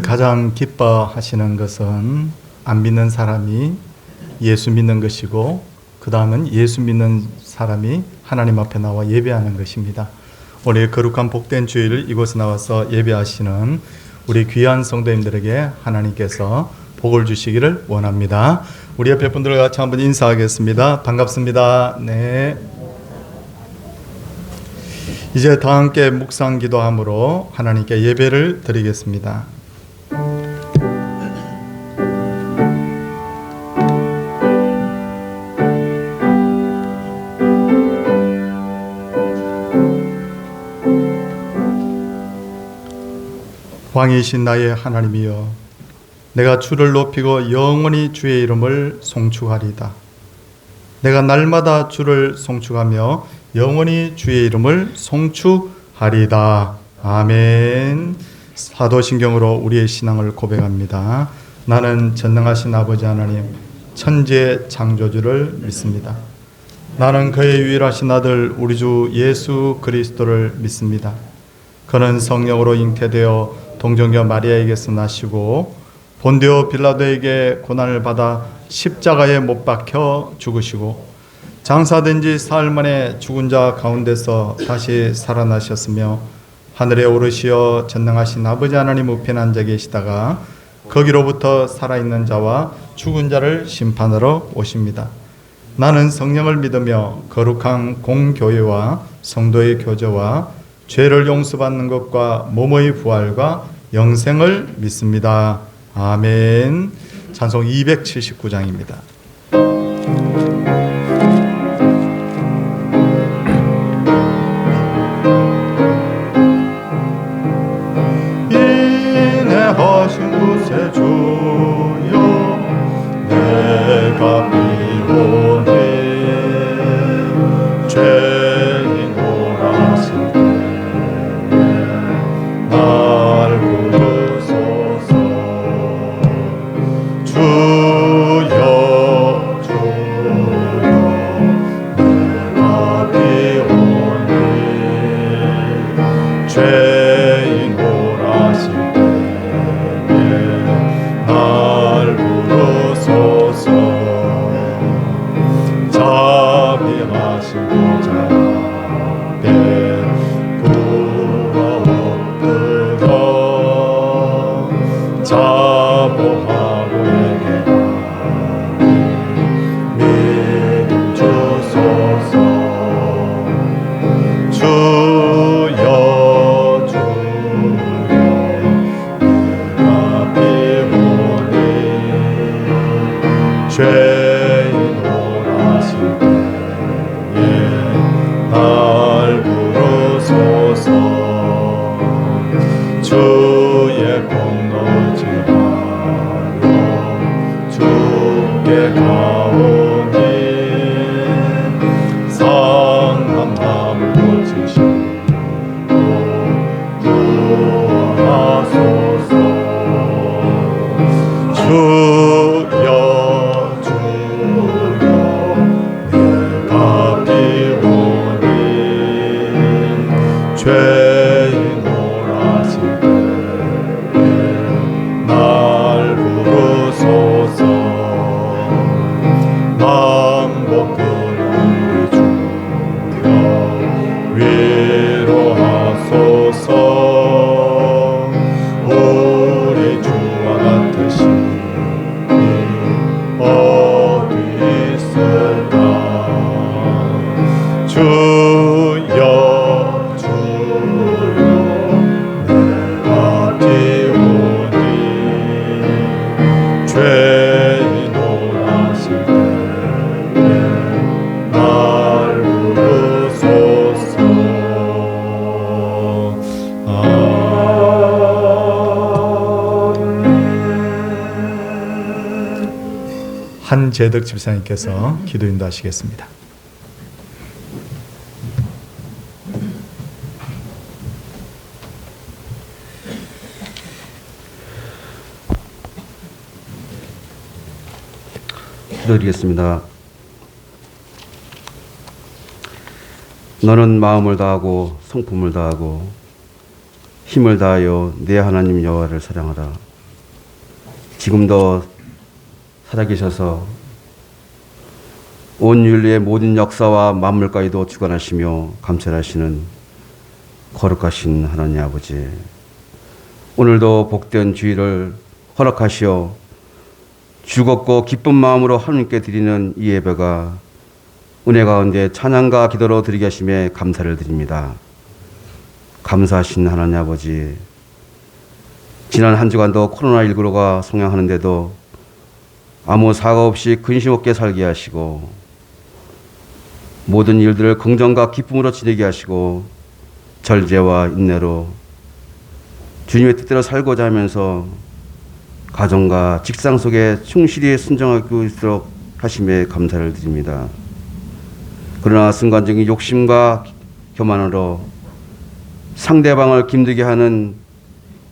가장 기뻐하시는 것은 안 믿는 사람이 예수 믿는 것이고, 그 다음은 예수 믿는 사람이 하나님 앞에 나와 예배하는 것입니다. 오늘 거룩한 복된 주일을 이곳에 나와서 예배하시는 우리 귀한 성도님들에게 하나님께서 복을 주시기를 원합니다. 우리 옆에 분들과 같이 한번 인사하겠습니다. 반갑습니다. 네. 이제 다 함께 묵상 기도함으로 하나님께 예배를 드리겠습니다. 왕이신 나의 하나님이여, 내가 주를 높이고 영원히 주의 이름을 송축하리이다. 내가 날마다 주를 송축하며 영원히 주의 이름을 송축하리이다. 아멘. 사도신경으로 우리의 신앙을 고백합니다. 나는 전능하신 아버지 하나님, 천지의 창조주를 믿습니다. 나는 그의 유일하신 아들 우리 주 예수 그리스도를 믿습니다. 그는 성령으로 잉태되어 동정녀 마리아에게서 나시고 본디오 빌라도에게 고난을 받아 십자가에 못 박혀 죽으시고 장사된 지 사흘 만에 죽은 자 가운데서 다시 살아나셨으며 하늘에 오르시어 전능하신 아버지 하나님 우편에 앉아 계시다가 거기로부터 살아있는 자와 죽은 자를 심판하러 오십니다. 나는 성령을 믿으며 거룩한 공교회와 성도의 교제와 죄를 용서받는 것과 몸의 부활과 영생을 믿습니다. 아멘. 찬송 279장입니다. 인내하신 곳에 주여 내가 비오니 죄인 오라실 때에 날 부르소서. 주여 주여 내가 비오니 죄인 오라실 때에 날 부르소서. 자비하신 보좌 앞에 굴어 엎드려 자복하고 회개하니 믿음 주소서. 주여 주여 내가 비오니 죄인 오라실 때에 날 부르소서. 주의 공로지하여 주께 가오니 상한 마음을 고치시고 구하소서. 주여 주여 내가 비오니 죄인 오라실 때에 날 부르소서. 망복하는 우리 주여 위로하소서. 우리 주와 같으시니 어디 있을까. 주여 주여 내가 비오니 죄인 오라실 때에 날 부르소서. 한재덕 집사님께서 기도 인도하시겠습니다. 기도드리겠습니다. 너는 마음을 다하고 성품을 다하고 힘을 다하여 내 하나님 여호와를 사랑하라. 지금도 살아계셔서 온 인류의 모든 역사와 만물까지도 주관하시며 감찰하시는 거룩하신 하나님 아버지, 오늘도 복된 주일을 허락하시어 즐겁고 기쁜 마음으로 하나님께 드리는 이 예배가 은혜 가운데 찬양과 기도로 드리게 하심에 감사를 드립니다. 감사하신 하나님 아버지, 지난 한 주간도 코로나19가 성행하는데도 아무 사고 없이 근심 없게 살게 하시고 모든 일들을 긍정과 기쁨으로 지내게 하시고 절제와 인내로 주님의 뜻대로 살고자 하면서 가정과 직장 속에 충실히 순종하고 있도록 하심에 감사를 드립니다. 그러나 순간적인 욕심과 교만으로 상대방을 힘들게 하는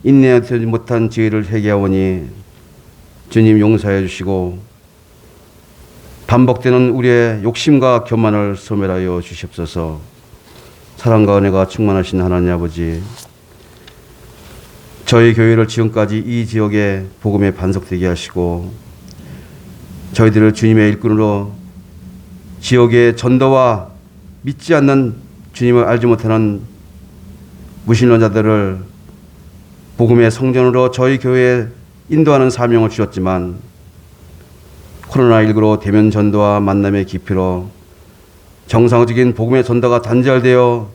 인내하지 못한 죄를 회개하오니 주님 용서해 주시고 반복되는 우리의 욕심과 교만을 소멸하여 주시옵소서. 사랑과 은혜가 충만하신 하나님 아버지, 저희 교회를 지금까지 이 지역에 복음에 반석되게 하시고 저희들을 주님의 일꾼으로 지역의 전도와 믿지 않는 주님을 알지 못하는 무신론자들을 복음의 성전으로 저희 교회에 인도하는 사명을 주셨지만 코로나19로 대면 전도와 만남의 깊이로 정상적인 복음의 전도가 단절되어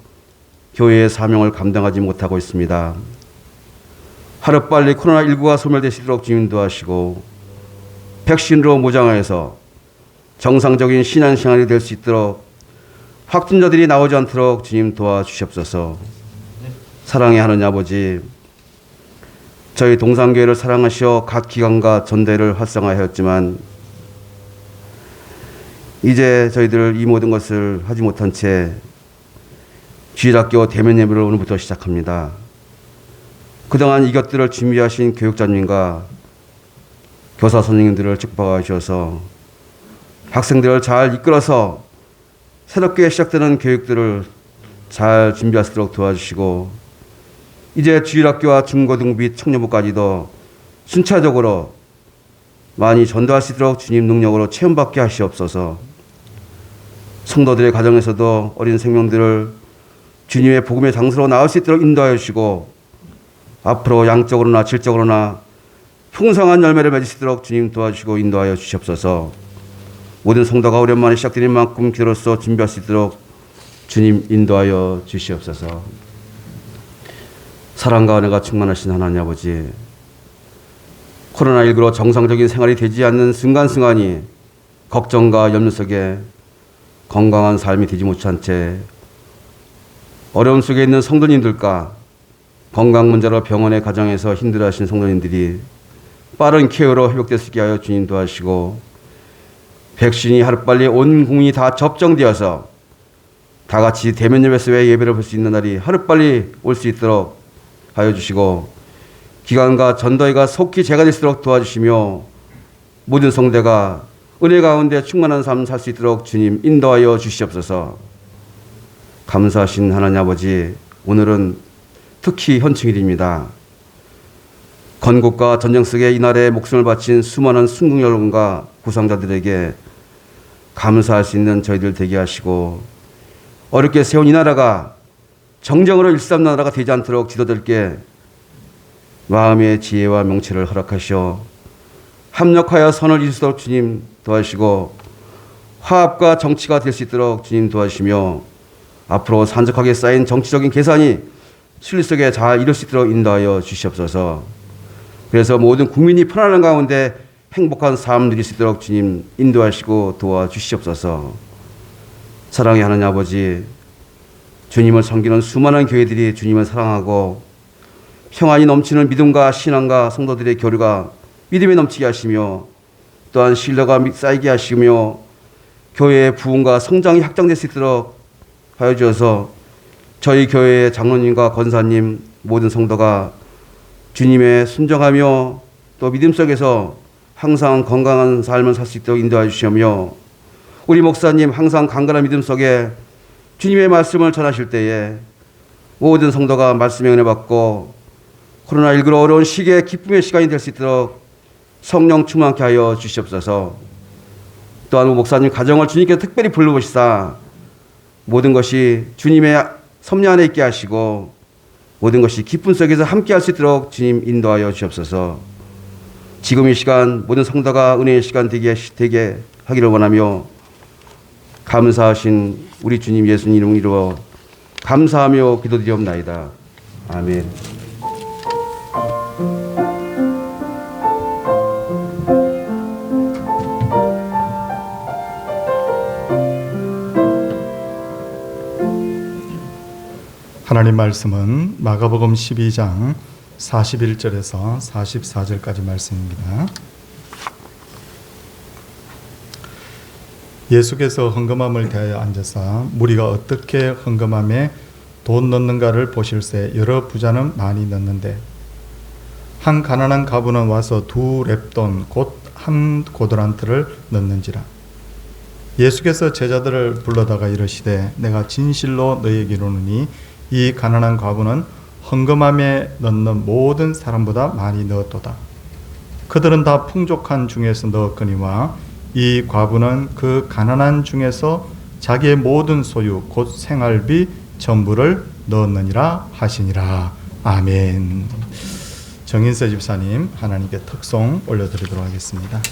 교회의 사명을 감당하지 못하고 있습니다. 하루빨리 코로나19가 소멸되시도록 주님 인도하시고 백신으로 무장하여서 정상적인 신앙생활이 될 수 있도록 확진자들이 나오지 않도록 주님 도와주시옵소서. 사랑의 하나님 아버지, 저희 동산교회를 사랑하시어 각 기관과 전대를 활성화하였지만 이제 저희들 이 모든 것을 하지 못한 채 주일학교 대면 예배를 오늘부터 시작합니다. 그동안 이것들을 준비하신 교육자님과 교사 선생님들을 축복하셔서 학생들을 잘 이끌어서 새롭게 시작되는 교육들을 잘 준비할 수 있도록 도와주시고 이제 주일학교와 중고등 및 청년부까지도 순차적으로 많이 전도할 수 있도록 주님 능력으로 체험받게 하시옵소서. 성도들의 가정에서도 어린 생명들을 주님의 복음의 장소로 나올 수 있도록 인도하여 주시고 앞으로 양적으로나 질적으로나 풍성한 열매를 맺을 수 있도록 주님 도와주시고 인도하여 주시옵소서. 모든 성도가 오랜만에 시작되는 만큼 기도로서 준비할 수 있도록 주님 인도하여 주시옵소서. 사랑과 은혜가 충만하신 하나님 아버지, 코로나19로 정상적인 생활이 되지 않는 순간순간이 걱정과 염려 속에 건강한 삶이 되지 못한 채 어려움 속에 있는 성도님들과 건강 문제로 병원에 가정에서 힘들어하신 성도님들이 빠른 케어로 회복될 수 있게 하여 주님 도와주시고 백신이 하루빨리 온 국민이 다 접종되어서 다 같이 대면 예배에서 예배를 볼 수 있는 날이 하루빨리 올 수 있도록 하여 주시고 기관과 전도회가 속히 재가될 수 있도록 도와주시며 모든 성대가 은혜 가운데 충만한 삶 살 수 있도록 주님 인도하여 주시옵소서. 감사하신 하나님 아버지, 오늘은 특히 현충일입니다. 건국과 전쟁 속에 이날에 목숨을 바친 수많은 순국 여러분과 구상자들에게 감사할 수 있는 저희들 되게 하시고 어렵게 세운 이 나라가 정정으로 일삼는 나라가 되지 않도록 지도자들께 마음의 지혜와 명체를 허락하시어 합력하여 선을 이루도록 주님 도와주시고 화합과 정치가 될 수 있도록 주님 도와주시며 앞으로 산적하게 쌓인 정치적인 계산이 실리 속에 잘 이룰 수 있도록 인도하여 주시옵소서. 그래서 모든 국민이 편안한 가운데 행복한 삶 누릴 수 있도록 주님 인도하시고 도와주시옵소서. 사랑의 하나님 아버지, 주님을 섬기는 수많은 교회들이 주님을 사랑하고 평안이 넘치는 믿음과 신앙과 성도들의 교류가 믿음에 넘치게 하시며 또한 신뢰가 쌓이게 하시며 교회의 부흥과 성장이 확장될 수 있도록 하여 주셔서 저희 교회의 장로님과 권사님 모든 성도가 주님의 순종하며 또 믿음 속에서 항상 건강한 삶을 살 수 있도록 인도해 주시며 우리 목사님 항상 강건한 믿음 속에 주님의 말씀을 전하실 때에 모든 성도가 말씀의 은혜 받고 코로나19로 어려운 시기에 기쁨의 시간이 될 수 있도록 성령 충만케 하여 주시옵소서. 또한 목사님 가정을 주님께서 특별히 불러보시사 모든 것이 주님의 섭리 안에 있게 하시고 모든 것이 기쁨 속에서 함께 할 수 있도록 주님 인도하여 주옵소서. 지금 이 시간 모든 성도가 은혜의 시간 되게 하기를 원하며 감사하신 우리 주님 예수님 이름으로 감사하며 기도드리옵나이다. 아멘. 하나님 말씀은 마가복음 12장 41절에서 44절까지 말씀입니다. 예수께서 헌금함을 대하여 앉아서 무리가 어떻게 헌금함에 돈 넣는가를 보실새 여러 부자는 많이 넣는데 한 가난한 가부는 와서 2렙돈 곧 한 고드란트를 넣는지라. 예수께서 제자들을 불러다가 이르시되 내가 진실로 너희에게 이르노니 이 가난한 과부는 헌금함에 넣는 모든 사람보다 많이 넣었도다. 그들은 다 풍족한 중에서 넣었거니와 이 과부는 그 가난한 중에서 자기의 모든 소유 곧 생활비 전부를 넣었느니라 하시니라. 아멘. 정인세 집사님 하나님께 특송 올려드리도록 하겠습니다.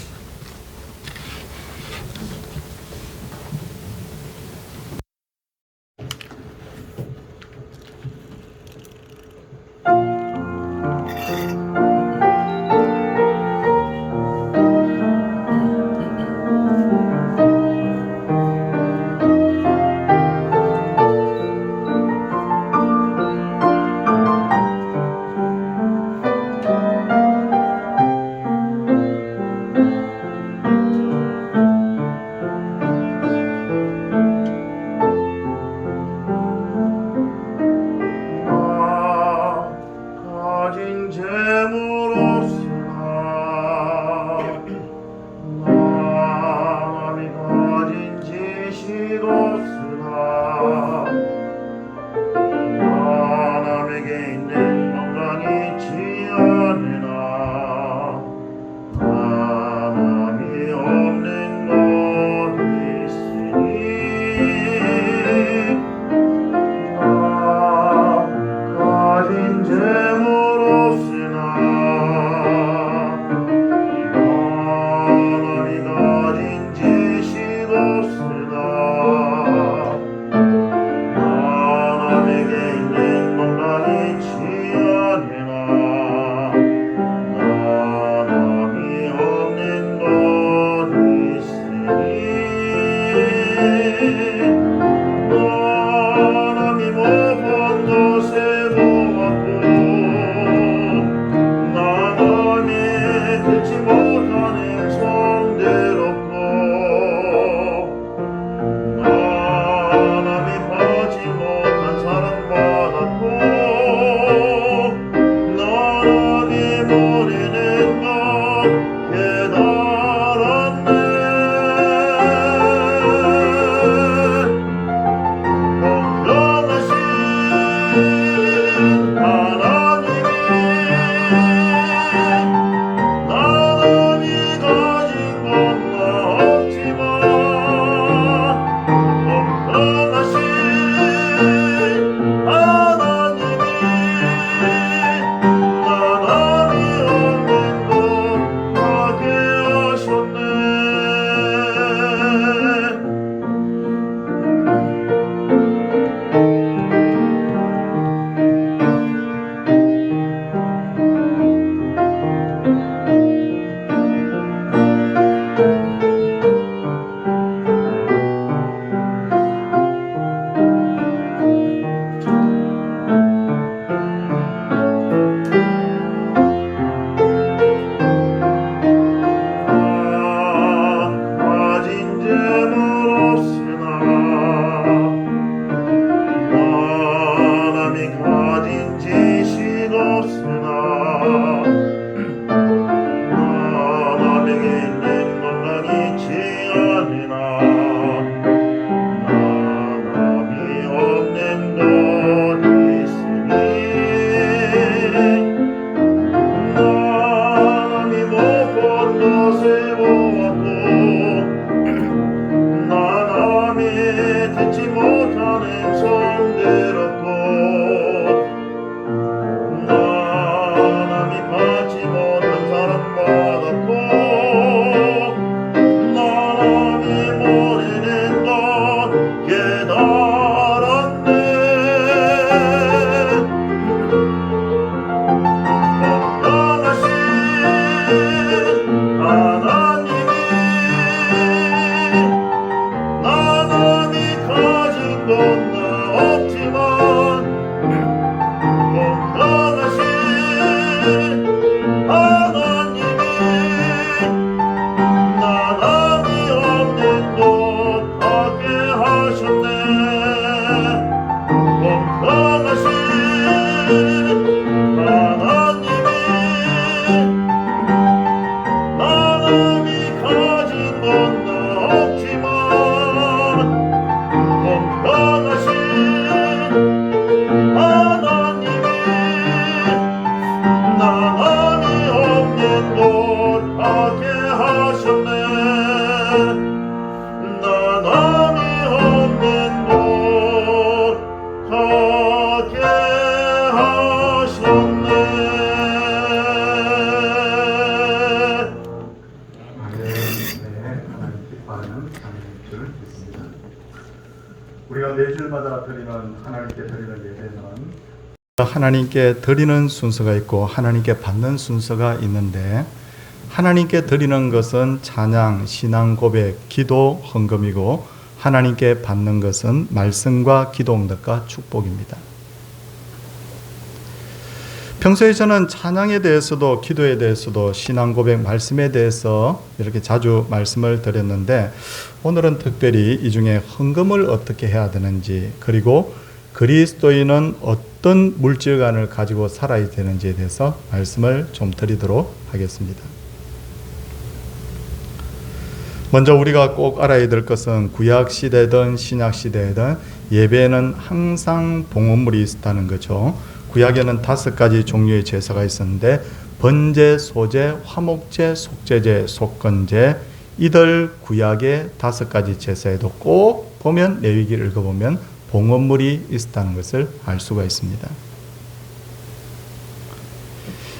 우리가 매주일마다 드리는 하나님께 드리는 예배는 하나님께 드리는 순서가 있고 하나님께 받는 순서가 있는데, 하나님께 드리는 것은 찬양, 신앙 고백, 기도, 헌금이고, 하나님께 받는 것은 말씀과 기도 응답과 축복입니다. 평소에 저는 찬양에 대해서도 기도에 대해서도 신앙 고백, 말씀에 대해서 이렇게 자주 말씀을 드렸는데, 오늘은 특별히 이 중에 헌금을 어떻게 해야 되는지, 그리고 그리스도인은 어떤 물질관을 가지고 살아야 되는지에 대해서 말씀을 좀 드리도록 하겠습니다. 먼저 우리가 꼭 알아야 될 것은 구약 시대든 신약 시대든 예배에는 항상 봉헌물이 있었다는 거죠. 구약에는 5가지 종류의 제사가 있었는데, 번제, 소제, 화목제, 속죄제, 속건제, 이들 구약의 5가지 제사에도 꼭 보면, 레위기를 읽어보면 봉헌물이 있었다는 것을 알 수가 있습니다.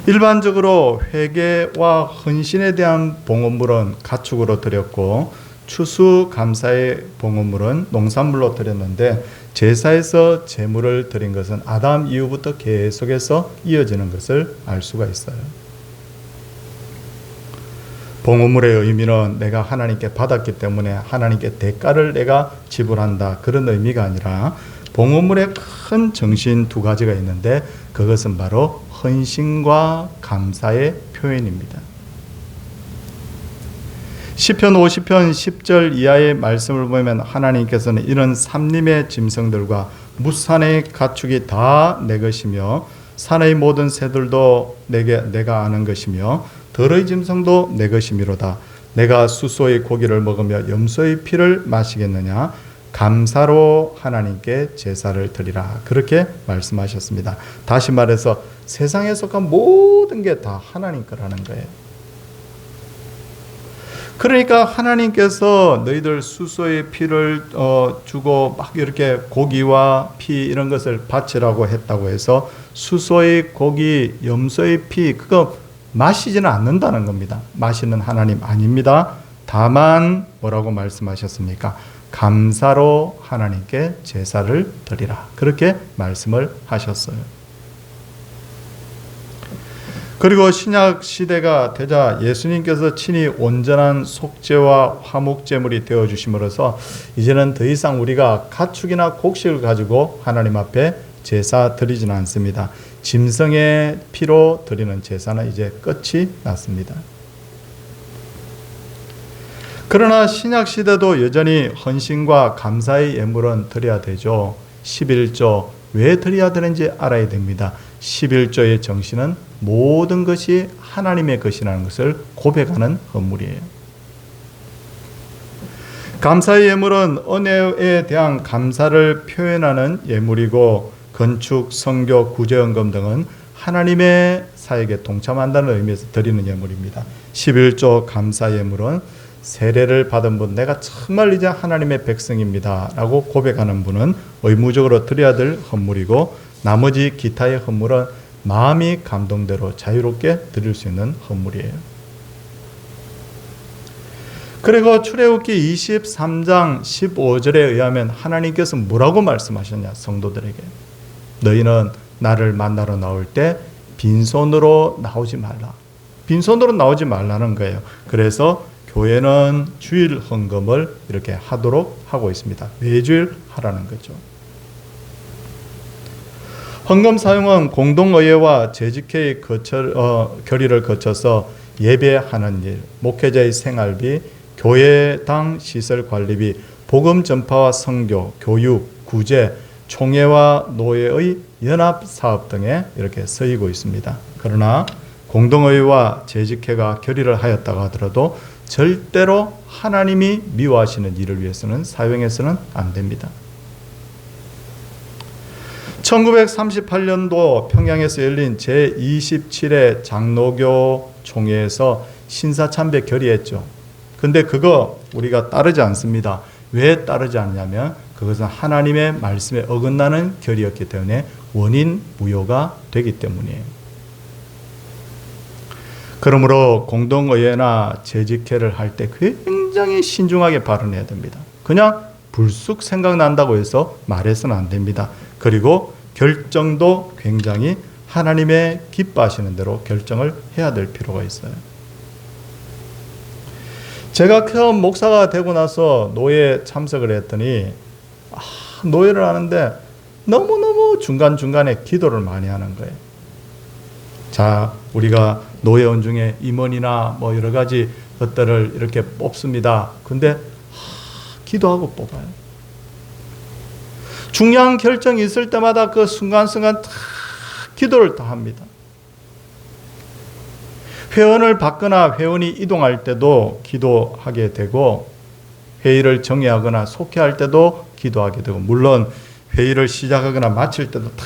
일반적으로 회개와 헌신에 대한 봉헌물은 가축으로 드렸고, 추수감사의 봉헌물은 농산물로 드렸는데, 제사에서 제물을 드린 것은 아담 이후부터 계속해서 이어지는 것을 알 수가 있어요. 봉헌물의 의미는 내가 하나님께 받았기 때문에 하나님께 대가를 내가 지불한다, 그런 의미가 아니라, 봉헌물의 큰 정신 2가지가 있는데, 그것은 바로 헌신과 감사의 표현입니다. 시편 50편 10절 이하의 말씀을 보면 하나님께서는 이런 삼림의 짐승들과 무산의 가축이 다 내 것이며, 산의 모든 새들도 내가 아는 것이며, 들의 짐승도 내 것이미로다. 내가 수소의 고기를 먹으며 염소의 피를 마시겠느냐. 감사로 하나님께 제사를 드리라. 그렇게 말씀하셨습니다. 다시 말해서 세상에 속한 모든 게 다 하나님 거라는 거예요. 그러니까 하나님께서 너희들 수소의 피를 주고 막 이렇게 고기와 피 이런 것을 바치라고 했다고 해서 수소의 고기, 염소의 피 그거 마시지는 않는다는 겁니다. 마시는 하나님 아닙니다. 다만 뭐라고 말씀하셨습니까? 감사로 하나님께 제사를 드리라. 그렇게 말씀을 하셨어요. 그리고 신약 시대가 되자 예수님께서 친히 온전한 속죄와 화목제물이 되어주심으로써 이제는 더 이상 우리가 가축이나 곡식을 가지고 하나님 앞에 제사 드리지는 않습니다. 짐승의 피로 드리는 제사는 이제 끝이 났습니다. 그러나 신약 시대도 여전히 헌신과 감사의 예물은 드려야 되죠. 11조 왜 드려야 되는지 알아야 됩니다. 11조의 정신은 모든 것이 하나님의 것이라는 것을 고백하는 헌물이에요. 감사의 예물은 은혜에 대한 감사를 표현하는 예물이고, 건축, 선교, 구제헌금 등은 하나님의 사역에 동참한다는 의미에서 드리는 예물입니다. 11조 감사 예물은 세례를 받은 분, 내가 정말 이제 하나님의 백성입니다 라고 고백하는 분은 의무적으로 드려야 될 헌물이고, 나머지 기타의 헌물은 마음이 감동대로 자유롭게 드릴 수 있는 헌물이에요. 그리고 출애굽기 23장 15절에 의하면 하나님께서 뭐라고 말씀하셨냐, 성도들에게. 너희는 나를 만나러 나올 때 빈손으로 나오지 말라. 빈손으로 나오지 말라는 거예요. 그래서 교회는 주일 헌금을 이렇게 하도록 하고 있습니다. 매주일 하라는 거죠. 헌금 사용은 공동의회와 재직회의 결의를 거쳐서 예배하는 일, 목회자의 생활비, 교회당 시설 관리비, 복음 전파와 선교, 교육, 구제, 총회와 노예의 연합사업 등에 이렇게 쓰이고 있습니다. 그러나 공동의회와 재직회가 결의를 하였다고 하더라도 절대로 하나님이 미워하시는 일을 위해서는 사용해서는 안 됩니다. 1938년도 평양에서 열린 제27회 장로교 총회에서 신사참배 결의했죠. 근데 그거 우리가 따르지 않습니다. 왜 따르지 않냐면 그것은 하나님의 말씀에 어긋나는 결의였기 때문에 원인 무효가 되기 때문이에요. 그러므로 공동의회나 재직회를 할 때 굉장히 신중하게 발언해야 됩니다. 그냥 불쑥 생각난다고 해서 말해서는 안 됩니다. 그리고 결정도 굉장히 하나님의 기뻐하시는 대로 결정을 해야 될 필요가 있어요. 제가 처음 목사가 되고 나서 노예에 참석을 했더니 노예를 하는데 너무너무 중간중간에 기도를 많이 하는 거예요. 자, 우리가 노예원 중에 임원이나 뭐 여러 가지 것들을 이렇게 뽑습니다. 근데 기도하고 뽑아요. 중요한 결정이 있을 때마다 그 순간순간 다 기도를 다 합니다. 회원을 받거나 회원이 이동할 때도 기도하게 되고, 회의를 정의하거나 속회할 때도 기도하게 되고, 물론 회의를 시작하거나 마칠 때도 다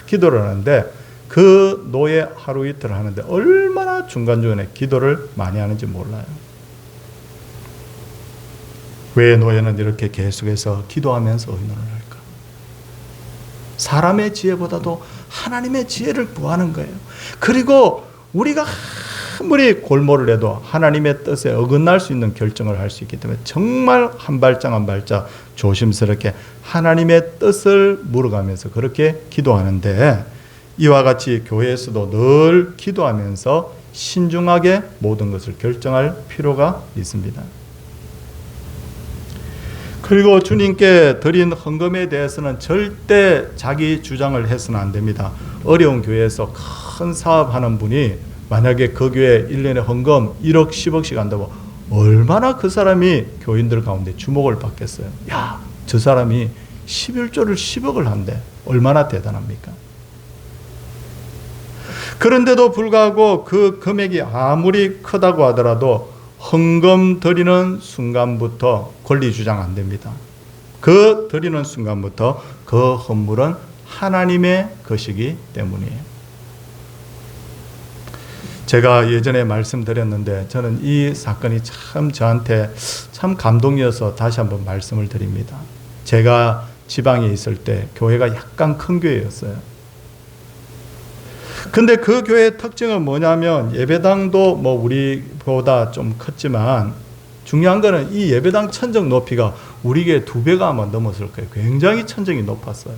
기도를 하는데, 그 노예 하루 이틀 하는데 얼마나 중간중간에 기도를 많이 하는지 몰라요. 왜 노예는 이렇게 계속해서 기도하면서 의논을 할까? 사람의 지혜보다도 하나님의 지혜를 구하는 거예요. 그리고 우리가 아무리 골몰을 해도 하나님의 뜻에 어긋날 수 있는 결정을 할 수 있기 때문에 정말 한 발짝 한 발짝 조심스럽게 하나님의 뜻을 물어가면서 그렇게 기도하는데, 이와 같이 교회에서도 늘 기도하면서 신중하게 모든 것을 결정할 필요가 있습니다. 그리고 주님께 드린 헌금에 대해서는 절대 자기 주장을 해서는 안 됩니다. 어려운 교회에서 큰 사업하는 분이 만약에 그 교회 1년에 헌금 1억 10억씩 한다고 얼마나 그 사람이 교인들 가운데 주목을 받겠어요. 야, 저 사람이 11조를 10억을 한대. 얼마나 대단합니까? 그런데도 불구하고 그 금액이 아무리 크다고 하더라도 헌금 드리는 순간부터 권리 주장 안 됩니다. 그 드리는 순간부터 그 헌물은 하나님의 것이기 때문이에요. 제가 예전에 말씀드렸는데 저는 이 사건이 참 저한테 참 감동이어서 다시 한번 말씀을 드립니다. 제가 지방에 있을 때 교회가 약간 큰 교회였어요. 근데 그 교회의 특징은 뭐냐면 예배당도 뭐 우리보다 좀 컸지만 중요한 거는 이 예배당 천정 높이가 우리 교회 2배가 아마 넘었을 거예요. 굉장히 천정이 높았어요.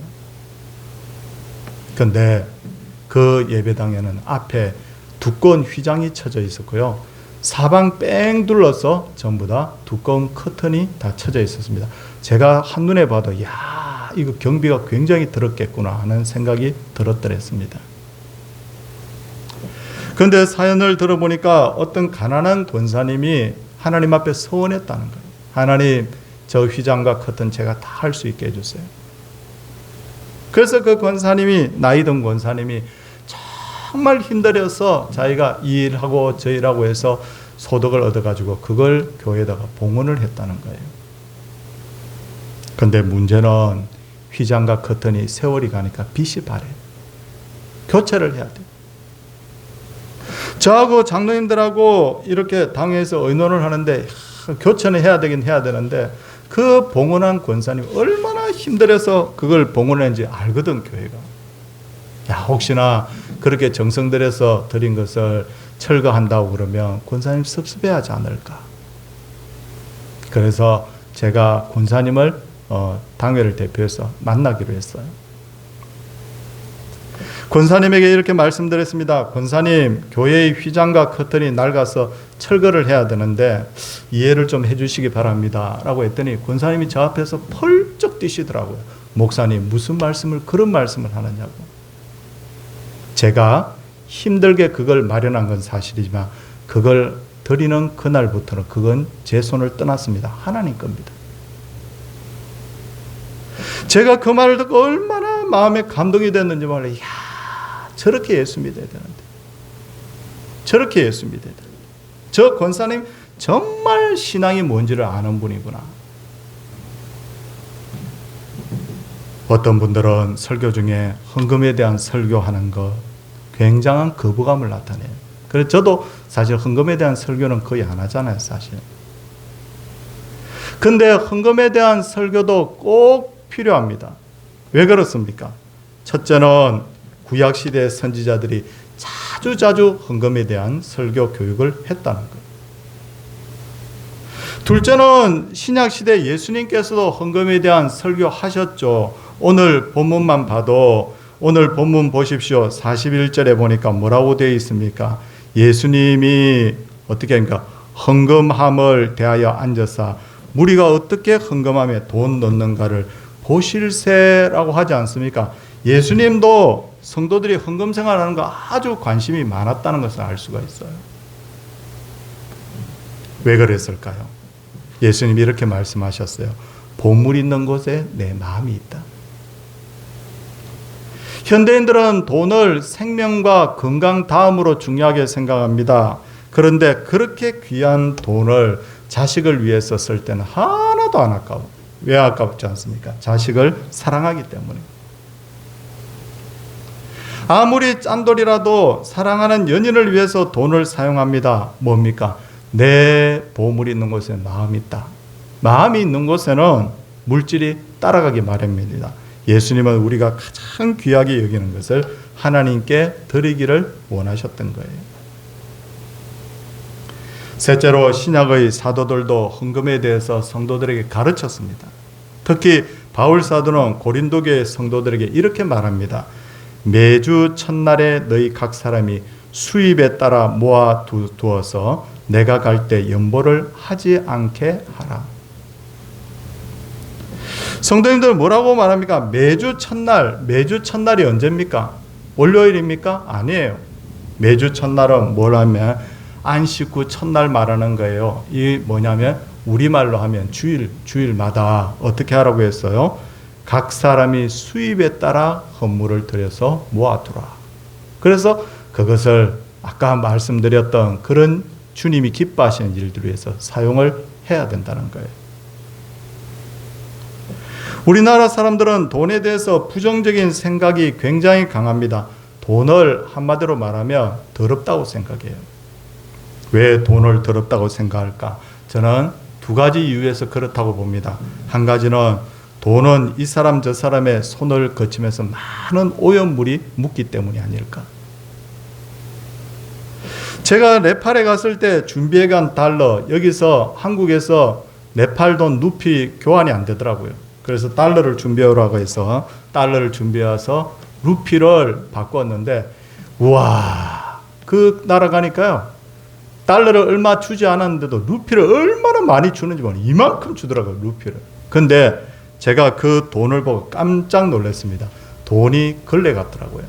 근데 그 예배당에는 앞에 두꺼운 휘장이 쳐져 있었고요. 사방 뺑 둘러서 전부 다 두꺼운 커튼이 다 쳐져 있었습니다. 제가 한눈에 봐도 야, 이거 경비가 굉장히 들었겠구나 하는 생각이 들었더랬습니다. 그런데 사연을 들어보니까 어떤 가난한 권사님이 하나님 앞에 서원했다는 거예요. 하나님, 저 휘장과 커튼 제가 다 할 수 있게 해주세요. 그래서 그 권사님이, 나이 든 권사님이 정말 힘들어서 자기가 이 일하고 저 일하고 해서 소득을 얻어가지고 그걸 교회에다가 봉헌을 했다는 거예요. 그런데 문제는 휘장과 커튼이 세월이 가니까 빛이 바래요. 교체를 해야 돼요. 저하고 장로님들하고 이렇게 당회에서 의논을 하는데 교체는 해야 되긴 해야 되는데 그 봉헌한 권사님 얼마나 힘들어서 그걸 봉헌했는지 알거든, 교회가. 야, 혹시나 그렇게 정성 들여서 드린 것을 철거한다고 그러면 권사님 섭섭해하지 않을까. 그래서 제가 권사님을 당회를 대표해서 만나기로 했어요. 권사님에게 이렇게 말씀드렸습니다. 권사님, 교회의 휘장과 커튼이 낡아서 철거를 해야 되는데 이해를 좀 해주시기 바랍니다 라고 했더니 권사님이 저 앞에서 펄쩍 뛰시더라고요. 목사님, 무슨 말씀을 그런 말씀을 하느냐고. 제가 힘들게 그걸 마련한 건 사실이지만 그걸 드리는 그날부터는 그건 제 손을 떠났습니다. 하나님 겁니다. 제가 그 말을 듣고 얼마나 마음에 감동이 됐는지 몰라요. 야, 저렇게 예수 믿어야 되는데. 저렇게 예수 믿어야 되는데. 저 권사님 정말 신앙이 뭔지를 아는 분이구나. 어떤 분들은 설교 중에 헌금에 대한 설교하는 것 굉장한 거부감을 나타내요. 그래서 저도 사실 헌금에 대한 설교는 거의 안 하잖아요, 사실. 근데 헌금에 대한 설교도 꼭 필요합니다. 왜 그렇습니까? 첫째는 구약시대 선지자들이 자주자주 헌금에 대한 설교 교육을 했다는 것. 둘째는 신약시대 예수님께서도 헌금에 대한 설교하셨죠. 오늘 본문만 봐도 오늘 본문 보십시오. 41절에 보니까 뭐라고 되어 있습니까? 예수님이 어떻게 합니까? 헌금함을 대하여 앉아서 무리가 어떻게 헌금함에 돈 넣는가를 보실세라고 하지 않습니까? 예수님도 성도들이 헌금 생활하는 거 아주 관심이 많았다는 것을 알 수가 있어요. 왜 그랬을까요? 예수님이 이렇게 말씀하셨어요. 보물 있는 곳에 내 마음이 있다. 현대인들은 돈을 생명과 건강 다음으로 중요하게 생각합니다. 그런데 그렇게 귀한 돈을 자식을 위해서 쓸 때는 하나도 안 아까워. 왜 아깝지 않습니까? 자식을 사랑하기 때문에. 아무리 짠돌이라도 사랑하는 연인을 위해서 돈을 사용합니다. 뭡니까? 내 보물이 있는 곳에 마음이 있다. 마음이 있는 곳에는 물질이 따라가기 마련입니다. 예수님은 우리가 가장 귀하게 여기는 것을 하나님께 드리기를 원하셨던 거예요. 셋째로 신약의 사도들도 헌금에 대해서 성도들에게 가르쳤습니다. 특히 바울 사도는 고린도 교회 성도들에게 이렇게 말합니다. 매주 첫날에 너희 각 사람이 수입에 따라 모아 두어서 내가 갈 때 연보를 하지 않게 하라. 성도님들 뭐라고 말합니까? 매주 첫날이 언제입니까? 월요일입니까? 아니에요. 매주 첫날은 뭘 하면 안식 후 첫날 말하는 거예요. 이 뭐냐면 우리말로 하면 주일마다 어떻게 하라고 했어요? 각 사람이 수입에 따라 헌물을 들여서 모아두라. 그래서 그것을 아까 말씀드렸던 그런 주님이 기뻐하시는 일들을 위해서 사용을 해야 된다는 거예요. 우리나라 사람들은 돈에 대해서 부정적인 생각이 굉장히 강합니다. 돈을 한마디로 말하면 더럽다고 생각해요. 왜 돈을 더럽다고 생각할까? 저는 두 가지 이유에서 그렇다고 봅니다. 한 가지는 돈은 이 사람 저 사람의 손을 거치면서 많은 오염물이 묻기 때문이 아닐까? 제가 네팔에 갔을 때 준비해 간 달러, 여기서 한국에서 네팔 돈 루피 교환이 안 되더라고요. 그래서 달러를 준비하라고 해서 달러를 준비해서 루피를 바꿨는데, 우와, 그 나라 가니까요, 달러를 얼마 주지 않았는데도 루피를 얼마나 많이 주는지 모르 이만큼 주더라고요, 루피를. 근데 제가 그 돈을 보고 깜짝 놀랐습니다. 돈이 걸레 같더라고요.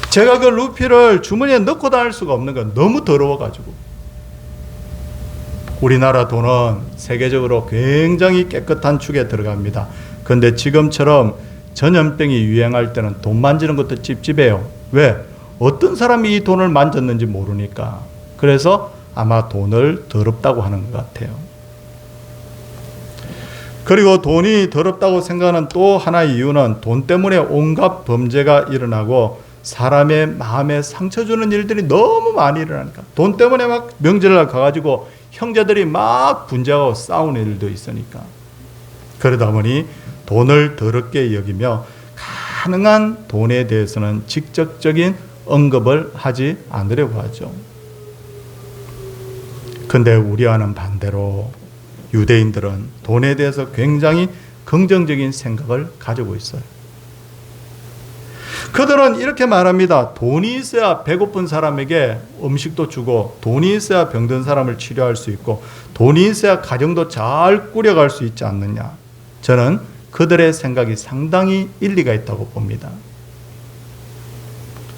제가 그 루피를 주머니에 넣고 다닐 수가 없는 건 너무 더러워가지고. 우리나라 돈은 세계적으로 굉장히 깨끗한 축에 들어갑니다. 그런데 지금처럼 전염병이 유행할 때는 돈 만지는 것도 찝찝해요. 왜? 어떤 사람이 이 돈을 만졌는지 모르니까. 그래서 아마 돈을 더럽다고 하는 것 같아요. 그리고 돈이 더럽다고 생각하는 또 하나의 이유는 돈 때문에 온갖 범죄가 일어나고 사람의 마음에 상처 주는 일들이 너무 많이 일어나니까. 돈 때문에 막 명절날 가가지고 형제들이 막 분쟁하고 싸우는 일도 있으니까. 그러다 보니 돈을 더럽게 여기며 가능한 돈에 대해서는 직접적인 언급을 하지 않으려고 하죠. 근데 우리와는 반대로 유대인들은 돈에 대해서 굉장히 긍정적인 생각을 가지고 있어요. 그들은 이렇게 말합니다. 돈이 있어야 배고픈 사람에게 음식도 주고, 돈이 있어야 병든 사람을 치료할 수 있고, 돈이 있어야 가정도 잘 꾸려갈 수 있지 않느냐. 저는 그들의 생각이 상당히 일리가 있다고 봅니다.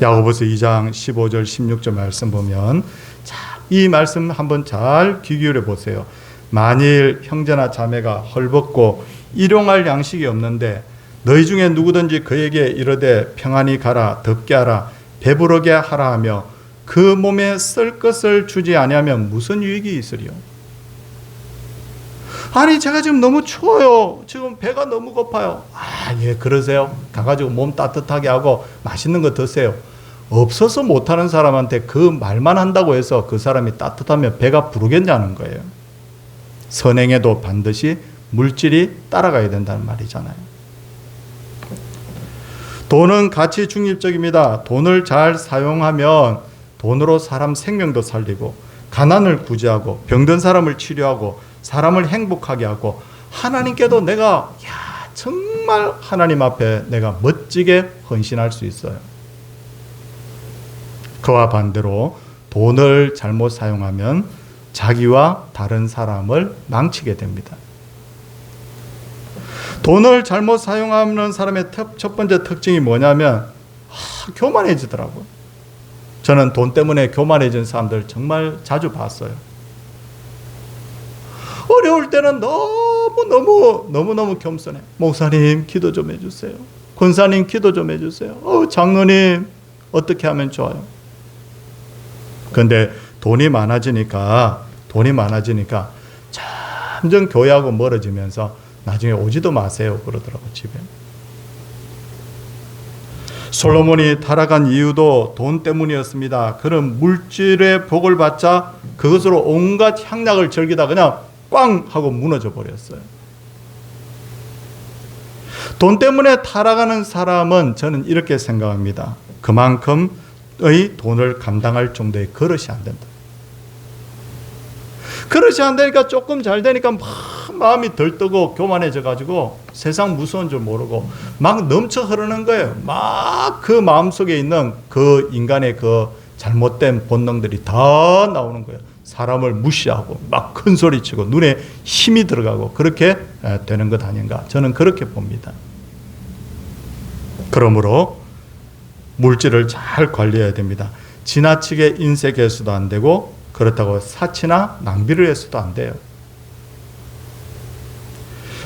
야고보서 2장 15절 16절 말씀 보면, 자, 이 말씀 한번 잘 귀 기울여 보세요. 만일 형제나 자매가 헐벗고 일용할 양식이 없는데 너희 중에 누구든지 그에게 이르되 평안히 가라, 덥게 하라, 배부르게 하라 하며 그 몸에 쓸 것을 주지 아니하면 무슨 유익이 있으리요? 아니, 제가 지금 너무 추워요. 지금 배가 너무 고파요. 아, 예, 그러세요. 가가지고 몸 따뜻하게 하고 맛있는 거 드세요. 없어서 못하는 사람한테 그 말만 한다고 해서 그 사람이 따뜻하면 배가 부르겠냐는 거예요. 선행에도 반드시 물질이 따라가야 된다는 말이잖아요. 돈은 가치 중립적입니다. 돈을 잘 사용하면 돈으로 사람 생명도 살리고 가난을 구제하고 병든 사람을 치료하고 사람을 행복하게 하고 하나님께도 내가 정말 하나님 앞에 내가 멋지게 헌신할 수 있어요. 그와 반대로 돈을 잘못 사용하면 자기와 다른 사람을 망치게 됩니다. 돈을 잘못 사용하는 사람의 첫 번째 특징이 뭐냐면 교만해지더라고요. 저는 돈 때문에 교만해진 사람들 정말 자주 봤어요. 어려울 때는 너무너무 겸손해. 목사님 기도 좀 해주세요. 권사님 기도 좀 해주세요. 장로님 어떻게 하면 좋아요? 근데 돈이 많아지니까 점점 교회하고 멀어지면서 나중에 오지도 마세요 그러더라고요. 집에. 솔로몬이 타락한 이유도 돈 때문이었습니다. 그런 물질의 복을 받자 그것으로 온갖 향락을 즐기다 그냥 꽝 하고 무너져 버렸어요. 돈 때문에 타락하는 사람은 저는 이렇게 생각합니다. 그만큼의 돈을 감당할 정도의 그릇이 안 된다. 그릇이 안 되니까 조금 잘 되니까 막 마음이 들뜨고 교만해져 가지고 세상 무서운 줄 모르고 막 넘쳐 흐르는 거예요. 막 그 마음속에 있는 그 인간의 그 잘못된 본능들이 다 나오는 거예요. 사람을 무시하고 막 큰 소리치고 눈에 힘이 들어가고 그렇게 되는 것 아닌가. 저는 그렇게 봅니다. 그러므로 물질을 잘 관리해야 됩니다. 지나치게 인색해서도 안 되고 그렇다고 사치나 낭비를 해서도 안 돼요.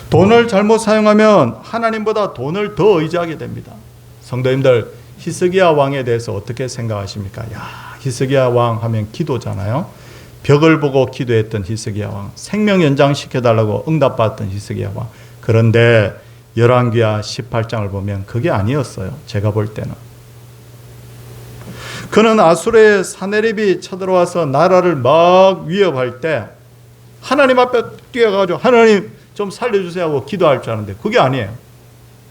돈을 잘못 사용하면 하나님보다 돈을 더 의지하게 됩니다. 성도님들, 히스기야 왕에 대해서 어떻게 생각하십니까? 히스기야 왕 하면 기도잖아요. 벽을 보고 기도했던 히스기야 왕, 생명 연장시켜달라고 응답받았던 히스기야 왕. 그런데 열왕기야 18장을 보면 그게 아니었어요. 제가 볼 때는. 그는 아수르의 사네립이 쳐들어와서 나라를 막 위협할 때 하나님 앞에 뛰어가지고 하나님 좀 살려주세요 하고 기도할 줄 아는데 그게 아니에요.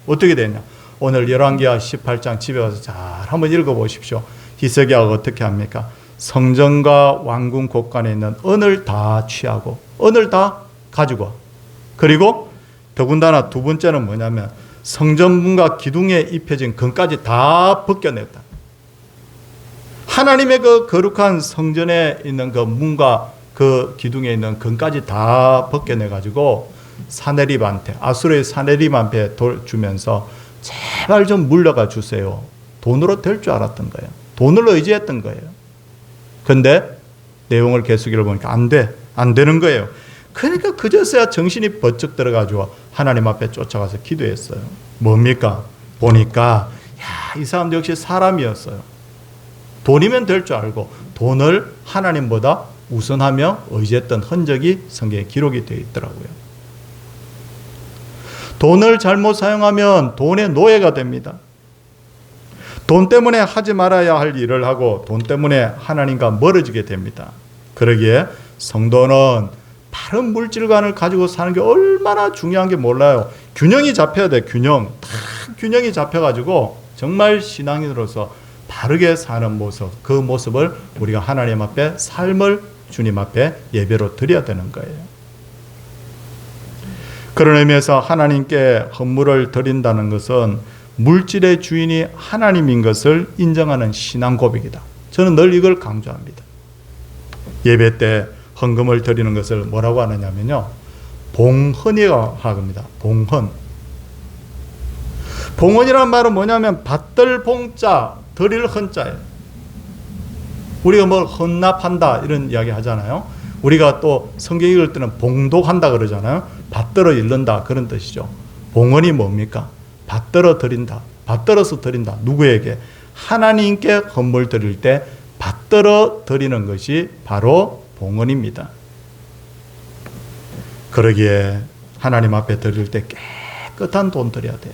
어떻게 됐냐? 오늘 열왕기야 18장 집에 가서 잘 한번 읽어보십시오. 히스기야가 어떻게 합니까? 성전과 왕궁 곳간에 있는 은을 다 취하고 은을 다 가지고 와. 그리고 더군다나 두 번째는 뭐냐면 성전문과 기둥에 입혀진 금까지 다 벗겨냈다. 하나님의 그 거룩한 성전에 있는 그 문과 그 기둥에 있는 금까지 다 벗겨내가지고 사네립한테, 아수르의 사네립한테 주면서 제발 좀 물러가 주세요. 돈으로 될 줄 알았던 거예요. 돈을 의지했던 거예요. 근데 내용을 계속 읽어보니까 안 되는 거예요. 그러니까 그제서야 정신이 번쩍 들어가지고 하나님 앞에 쫓아가서 기도했어요. 뭡니까? 보니까 이 사람도 역시 사람이었어요. 돈이면 될 줄 알고 돈을 하나님보다 우선하며 의지했던 흔적이 성경에 기록이 되어 있더라고요. 돈을 잘못 사용하면 돈의 노예가 됩니다. 돈 때문에 하지 말아야 할 일을 하고 돈 때문에 하나님과 멀어지게 됩니다. 그러기에 성도는 바른 물질관을 가지고 사는 게 얼마나 중요한 게 몰라요. 균형이 잡혀야 돼. 균형이 잡혀가지고 정말 신앙인으로서 바르게 사는 모습, 그 모습을 우리가 하나님 앞에 삶을 주님 앞에 예배로 드려야 되는 거예요. 그런 의미에서 하나님께 헌물을 드린다는 것은 물질의 주인이 하나님인 것을 인정하는 신앙 고백이다. 저는 늘 이걸 강조합니다. 예배 때 헌금을 드리는 것을 뭐라고 하느냐면요, 봉헌이라고 합니다. 봉헌. 봉헌이라는 말은 뭐냐면 받들 봉자, 드릴 헌자예요. 우리가 뭐 헌납한다 이런 이야기 하잖아요. 우리가 또 성경 읽을 때는 봉독한다 그러잖아요. 받들어 읽는다 그런 뜻이죠. 봉헌이 뭡니까? 받들어 드린다. 받들어서 드린다. 누구에게? 하나님께 헌물 드릴 때 받들어 드리는 것이 바로 봉헌입니다. 그러기에 하나님 앞에 드릴 때 깨끗한 돈 드려야 돼요.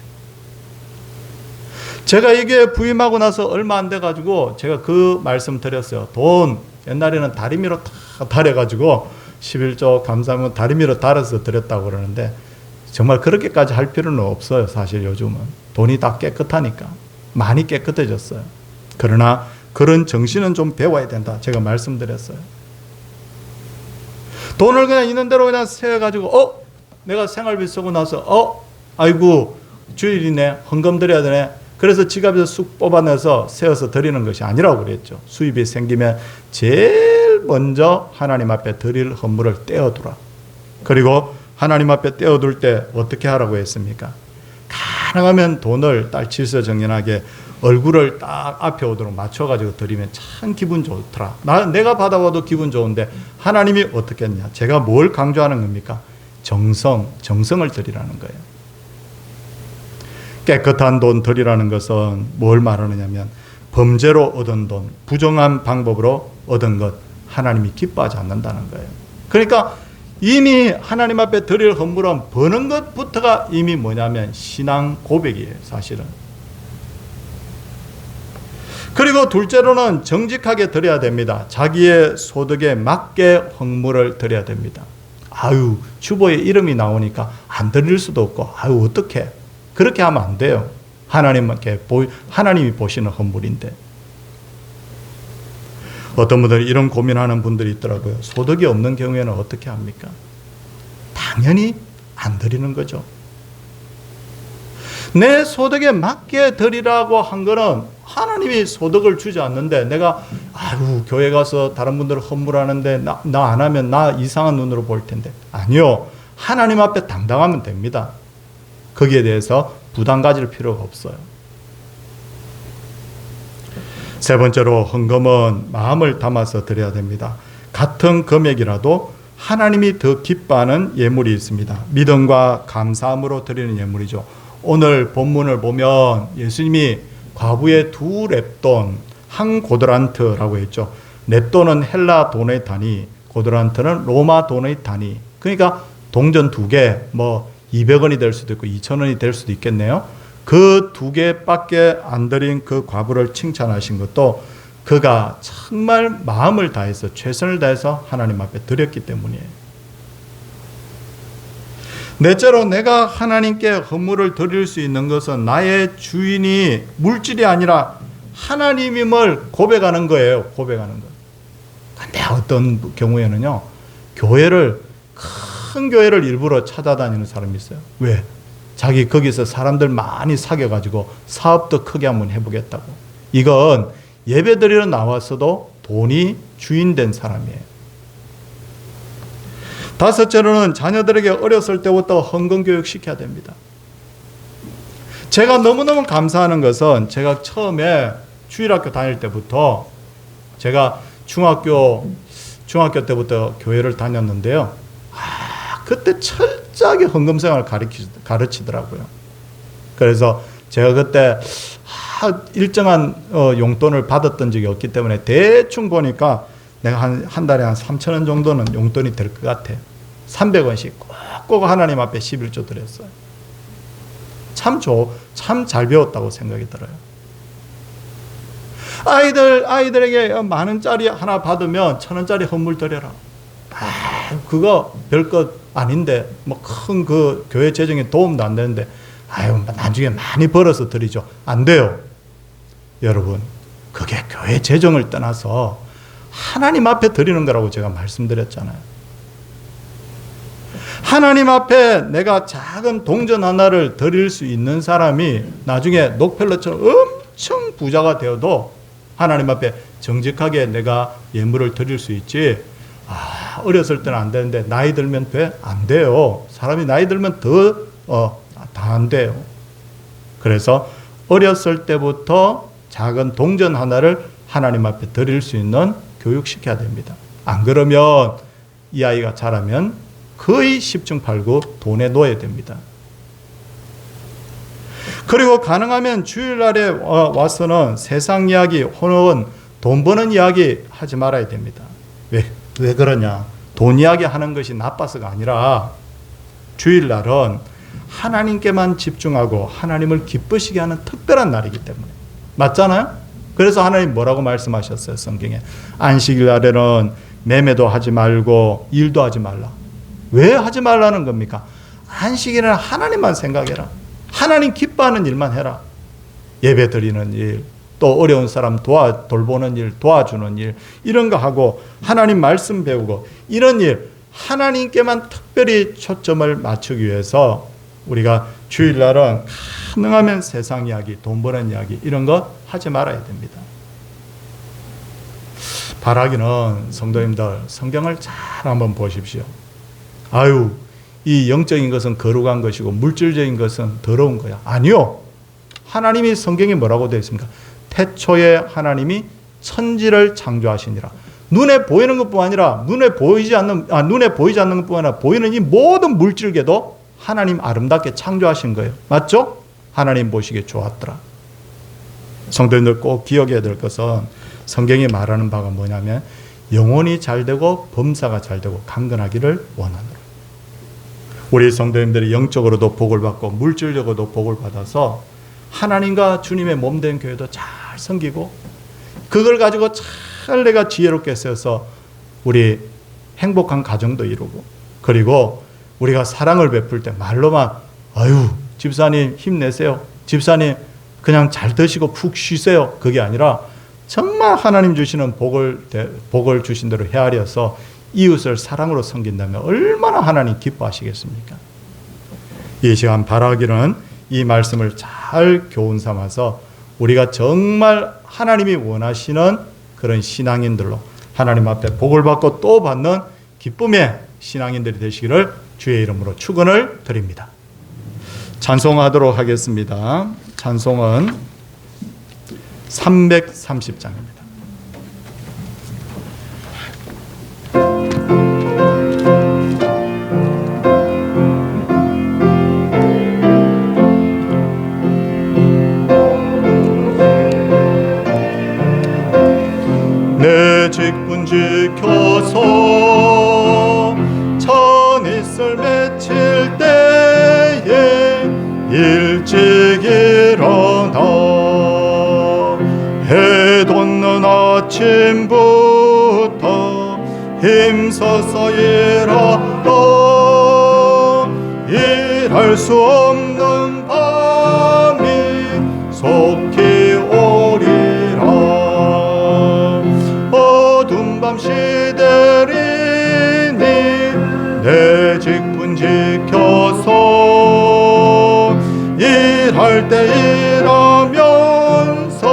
제가 이게 부임하고 나서 얼마 안 돼가지고 제가 그 말씀 드렸어요. 돈 옛날에는 다리미로 다 달여가지고 11조 감사하면 다리미로 달아서 드렸다고 그러는데 정말 그렇게까지 할 필요는 없어요. 사실 요즘은 돈이 다 깨끗하니까 많이 깨끗해졌어요. 그러나 그런 정신은 좀 배워야 된다. 제가 말씀드렸어요. 돈을 그냥 있는 대로 그냥 세가지고 내가 생활비 쓰고 나서 아이고 주일이네, 헌금 드려야 되네, 그래서 지갑에서 쑥 뽑아내서 세어서 드리는 것이 아니라고 그랬죠. 수입이 생기면 제일 먼저 하나님 앞에 드릴 헌물을 떼어두라. 그리고 하나님 앞에 떼어둘 때 어떻게 하라고 했습니까? 가능하면 돈을 딱 질서정연하게 얼굴을 딱 앞에 오도록 맞춰가지고 드리면 참 기분 좋더라. 내가 받아봐도 기분 좋은데 하나님이 어떻게 했냐? 제가 뭘 강조하는 겁니까? 정성을 드리라는 거예요. 깨끗한 돈 드리라는 것은 뭘 말하느냐면 범죄로 얻은 돈, 부정한 방법으로 얻은 것, 하나님이 기뻐하지 않는다는 거예요. 그러니까 이미 하나님 앞에 드릴 헌물은 버는 것부터가 이미 뭐냐면 신앙 고백이에요, 사실은. 그리고 둘째로는 정직하게 드려야 됩니다. 자기의 소득에 맞게 헌물을 드려야 됩니다. 주보에 이름이 나오니까 안 드릴 수도 없고, 어떡해. 그렇게 하면 안 돼요. 하나님이 보시는 헌물인데. 어떤 분들은 이런 고민하는 분들이 있더라고요. 소득이 없는 경우에는 어떻게 합니까? 당연히 안 드리는 거죠. 내 소득에 맞게 드리라고 한 거는 하나님이 소득을 주지 않는데 내가 교회 가서 다른 분들 헌물하는데 나 안 하면 나 이상한 눈으로 볼 텐데. 아니요. 하나님 앞에 당당하면 됩니다. 거기에 대해서 부담 가질 필요가 없어요. 세 번째로 헌금은 마음을 담아서 드려야 됩니다. 같은 금액이라도 하나님이 더 기뻐하는 예물이 있습니다. 믿음과 감사함으로 드리는 예물이죠. 오늘 본문을 보면 예수님이 과부의 2렙돈, 1고드란트라고 했죠. 렙돈은 헬라 돈의 단위, 고드란트는 로마 돈의 단위. 그러니까 동전 2개, 200원이 될 수도 있고 2,000원이 될 수도 있겠네요. 그 2개밖에 안 드린 그 과부를 칭찬하신 것도 그가 정말 마음을 다해서 최선을 다해서 하나님 앞에 드렸기 때문이에요. 넷째로 내가 하나님께 헌물을 드릴 수 있는 것은 나의 주인이 물질이 아니라 하나님임을 고백하는 거예요. 고백하는 거. 근데 어떤 경우에는요, 큰 교회를 일부러 찾아다니는 사람이 있어요. 왜? 자기 거기서 사람들 많이 사귀어가지고 사업도 크게 한번 해보겠다고. 이건 예배드리러 나왔어도 돈이 주인된 사람이에요. 다섯째로는 자녀들에게 어렸을 때부터 헌금 교육 시켜야 됩니다. 제가 너무너무 감사하는 것은 제가 처음에 주일학교 다닐 때부터 제가 중학교 때부터 교회를 다녔는데요. 그때 철저하게 헌금 생활을 가르치더라고요. 그래서 제가 그때 일정한 용돈을 받았던 적이 없기 때문에 대충 보니까 내가 한 달에 한 3,000원 정도는 용돈이 될 것 같아. 300원씩 꼭 하나님 앞에 11조 드렸어요. 참 잘 배웠다고 생각이 들어요. 아이들에게 10,000원짜리 하나 받으면 1,000원짜리 헌물 드려라. 그거 별것 아닌데, 큰 그 교회 재정에 도움도 안 되는데, 나중에 많이 벌어서 드리죠. 안 돼요. 여러분, 그게 교회 재정을 떠나서 하나님 앞에 드리는 거라고 제가 말씀드렸잖아요. 하나님 앞에 내가 작은 동전 하나를 드릴 수 있는 사람이 나중에 록펠러처럼 엄청 부자가 되어도 하나님 앞에 정직하게 내가 예물을 드릴 수 있지. 어렸을 때는 안 되는데 나이 들면 돼? 안 돼요. 사람이 나이 들면 다 안 돼요. 그래서 어렸을 때부터 작은 동전 하나를 하나님 앞에 드릴 수 있는 교육시켜야 됩니다. 안 그러면 이 아이가 자라면 거의 10중 8구 돈에 놓여야 됩니다. 그리고 가능하면 주일날에 와서는 세상 이야기 혹은 돈 버는 이야기 하지 말아야 됩니다. 왜 그러냐? 돈 이야기 하는 것이 나빠서가 아니라 주일날은 하나님께만 집중하고 하나님을 기쁘시게 하는 특별한 날이기 때문에. 맞잖아요? 그래서 하나님 뭐라고 말씀하셨어요? 성경에. 안식일 날에는 매매도 하지 말고 일도 하지 말라. 왜 하지 말라는 겁니까? 안식일에는 하나님만 생각해라. 하나님 기뻐하는 일만 해라. 예배 드리는 일, 또 어려운 사람 돌보는 일, 도와주는 일, 이런 거 하고 하나님 말씀 배우고 이런 일 하나님께만 특별히 초점을 맞추기 위해서 우리가 주일날은 가능하면 세상 이야기, 돈 버는 이야기 이런 거 하지 말아야 됩니다. 바라기는 성도님들 성경을 잘 한번 보십시오. 아유, 이 영적인 것은 거룩한 것이고 물질적인 것은 더러운 거야. 아니요. 하나님이 성경에 뭐라고 되어 있습니까? 태초에 하나님이 천지를 창조하시니라. 눈에 보이는 것뿐 아니라 눈에 보이지 않는 것뿐 아니라 보이는 이 모든 물질계도 하나님 아름답게 창조하신 거예요. 맞죠? 하나님 보시기에 좋았더라. 성도님들 꼭 기억해야 될 것은 성경이 말하는 바가 뭐냐면 영혼이 잘되고 범사가 잘되고 강건하기를 원하노라. 우리 성도님들이 영적으로도 복을 받고 물질적으로도 복을 받아서 하나님과 주님의 몸된 교회도 잘 섬기고 그걸 가지고 잘 내가 지혜롭게 써서 우리 행복한 가정도 이루고 그리고 우리가 사랑을 베풀 때 말로만 아유 집사님 힘내세요. 집사님 그냥 잘 드시고 푹 쉬세요. 그게 아니라 정말 하나님 주시는 복을 주신 대로 헤아려서 이웃을 사랑으로 섬긴다면 얼마나 하나님 기뻐하시겠습니까? 이 시간 바라기는 이 말씀을 잘 교훈 삼아서 우리가 정말 하나님이 원하시는 그런 신앙인들로 하나님 앞에 복을 받고 또 받는 기쁨의 신앙인들이 되시기를 주의 이름으로 축원을 드립니다. 찬송하도록 하겠습니다. 찬송은 330장입니다. 내 직분 지켜서 전이슬 맺힐 때에 일찍 일어나 해 돋는 아침부터 힘써서 일하다 일할 수 없는 밤이 속히 오리라. 어두운 밤 시들이니 내 직분 지켜서 일할 때 일하면서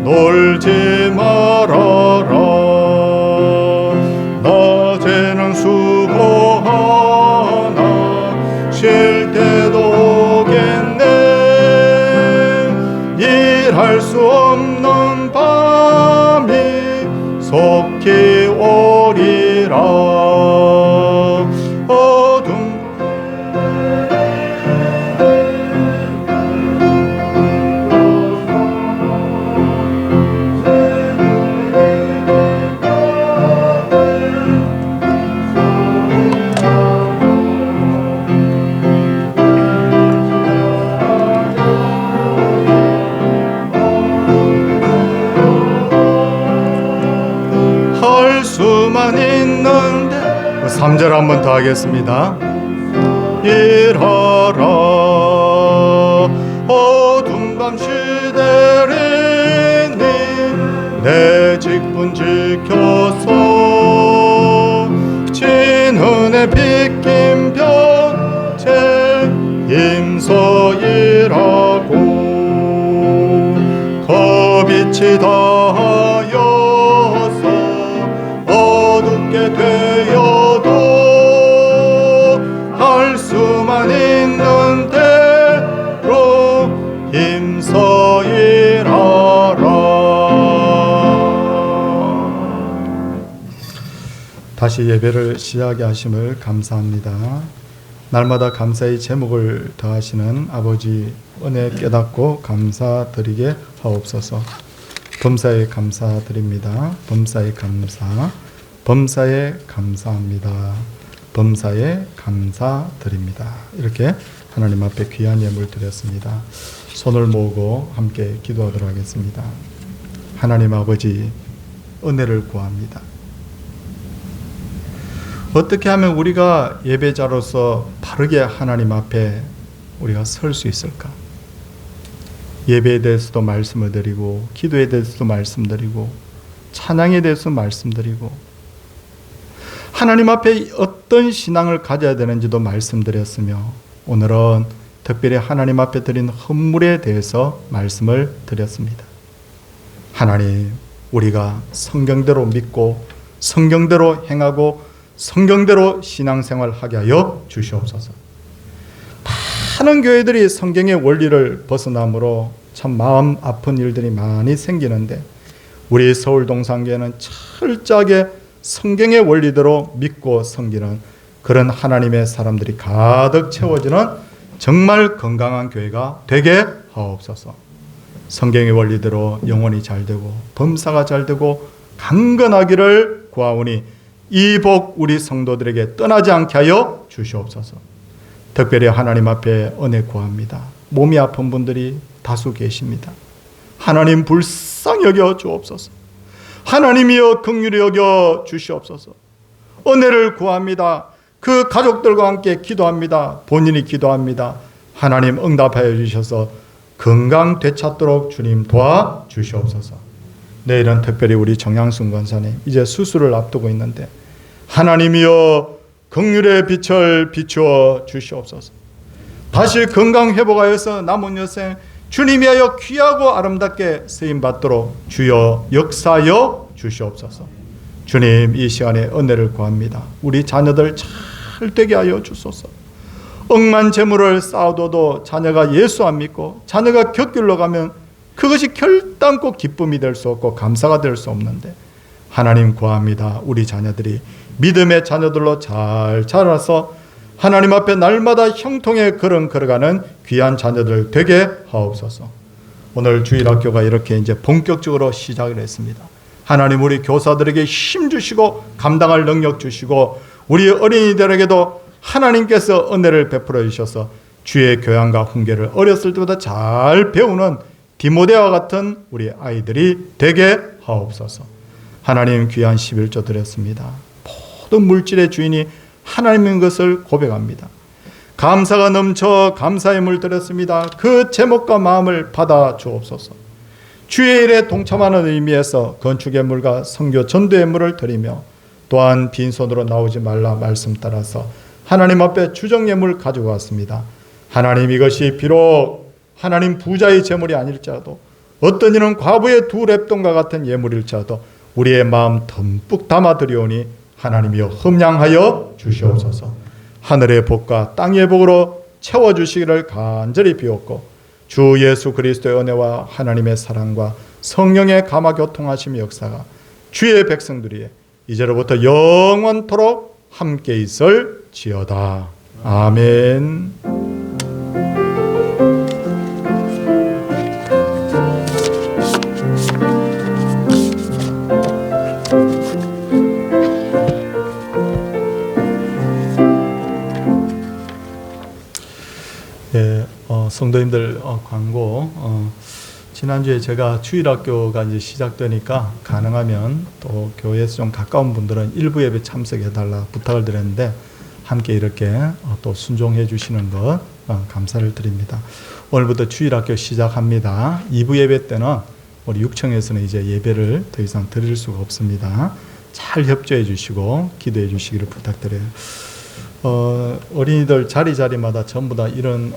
놀지 말아라. 낮에는 수고하나 쉴 때도 오겠네. 일할 수 없는 밤이 속히 오리라. 어둠 할 수만 있는데 3절 한 번 더 하겠습니다. 일하라. 어두운 밤 시들이니 내 직분 지켜서 진은에 빗긴 볕에 힘써 일하고 겁이 다하여서 어둡게 되어도 할 수만 있는 대로 힘써 일하라. 다시 예배를 시작하심을 감사합니다. 날마다 감사의 제목을 더하시는 아버지 은혜 깨닫고 감사드리게 하옵소서. 범사에 감사드립니다. 범사에 감사, 범사에 감사합니다. 범사에 감사드립니다. 이렇게 하나님 앞에 귀한 예물 드렸습니다. 손을 모으고 함께 기도하도록 하겠습니다. 하나님 아버지, 은혜를 구합니다. 어떻게 하면 우리가 예배자로서 바르게 하나님 앞에 우리가 설 수 있을까? 예배에 대해서도 말씀을 드리고 기도에 대해서도 말씀드리고 찬양에 대해서 말씀드리고 하나님 앞에 어떤 신앙을 가져야 되는지도 말씀드렸으며 오늘은 특별히 하나님 앞에 드린 헌물에 대해서 말씀을 드렸습니다. 하나님, 우리가 성경대로 믿고 성경대로 행하고 성경대로 신앙생활 하게 하여 주시옵소서. 많은 교회들이 성경의 원리를 벗어나므로 참 마음 아픈 일들이 많이 생기는데 우리 서울 동산교회는 철저하게 성경의 원리대로 믿고 섬기는 그런 하나님의 사람들이 가득 채워지는 정말 건강한 교회가 되게 하옵소서. 성경의 원리대로 영혼이 잘 되고 범사가 잘 되고 강건하기를 구하오니 이 복 우리 성도들에게 떠나지 않게 하여 주시옵소서. 특별히 하나님 앞에 은혜 구합니다. 몸이 아픈 분들이 다수 계십니다. 하나님 불쌍히 여겨 주옵소서. 하나님이여 긍휼히 여겨 주시옵소서. 은혜를 구합니다. 그 가족들과 함께 기도합니다. 본인이 기도합니다. 하나님 응답하여 주셔서 건강 되찾도록 주님 도와주시옵소서. 내일은 특별히 우리 정양순 권사님 이제 수술을 앞두고 있는데 하나님이여 긍휼의 빛을 비추어 주시옵소서. 다시 건강 회복하여서 남은 여생 주님이 하여 귀하고 아름답게 쓰임받도록 주여 역사하여 주시옵소서. 주님, 이 시간에 은혜를 구합니다. 우리 자녀들 잘 되게 하여 주소서. 억만 재물을 쌓아둬도 자녀가 예수 안 믿고 자녀가 곁길로 가면 그것이 결단코 기쁨이 될 수 없고 감사가 될 수 없는데 하나님 구합니다. 우리 자녀들이 믿음의 자녀들로 잘 자라서 하나님 앞에 날마다 형통의 걸음 걸어가는 귀한 자녀들 되게 하옵소서. 오늘 주일학교가 이렇게 이제 본격적으로 시작을 했습니다. 하나님 우리 교사들에게 힘 주시고 감당할 능력 주시고 우리 어린이들에게도 하나님께서 은혜를 베풀어 주셔서 주의 교양과 훈계를 어렸을 때보다 잘 배우는 디모데와 같은 우리 아이들이 되게 하옵소서. 하나님 귀한 11조 드렸습니다. 모든 물질의 주인이 하나님인 것을 고백합니다. 감사가 넘쳐 감사의 물 드렸습니다. 그 제목과 마음을 받아 주옵소서. 주의 일에 동참하는 의미에서 건축의 물과 선교 전도의 물을 드리며 또한 빈손으로 나오지 말라 말씀 따라서 하나님 앞에 주정 예물 가지고 왔습니다. 하나님 이것이 비록 하나님 부자의 제물이 아닐지라도 어떤 이는 과부의 두 랩돈과 같은 예물일지라도 우리의 마음 듬뿍 담아 드리오니 하나님이여 흠양하여 주시옵소서. 하늘의 복과 땅의 복으로 채워주시기를 간절히 비옵고 주 예수 그리스도의 은혜와 하나님의 사랑과 성령의 감화 교통하심의 역사가 주의 백성들이 이제로부터 영원토록 함께 있을지어다. 아멘. 성도님들 광고 지난주에 제가 주일학교가 이제 시작되니까 가능하면 또 교회에서 좀 가까운 분들은 일부 예배 참석해달라 부탁을 드렸는데 함께 이렇게 또 순종해 주시는 것 감사를 드립니다. 오늘부터 주일학교 시작합니다. 2부 예배 때는 우리 6층에서는 이제 예배를 더 이상 드릴 수가 없습니다. 잘 협조해 주시고 기도해 주시기를 부탁드려요. 어린이들 자리마다 전부 다 이런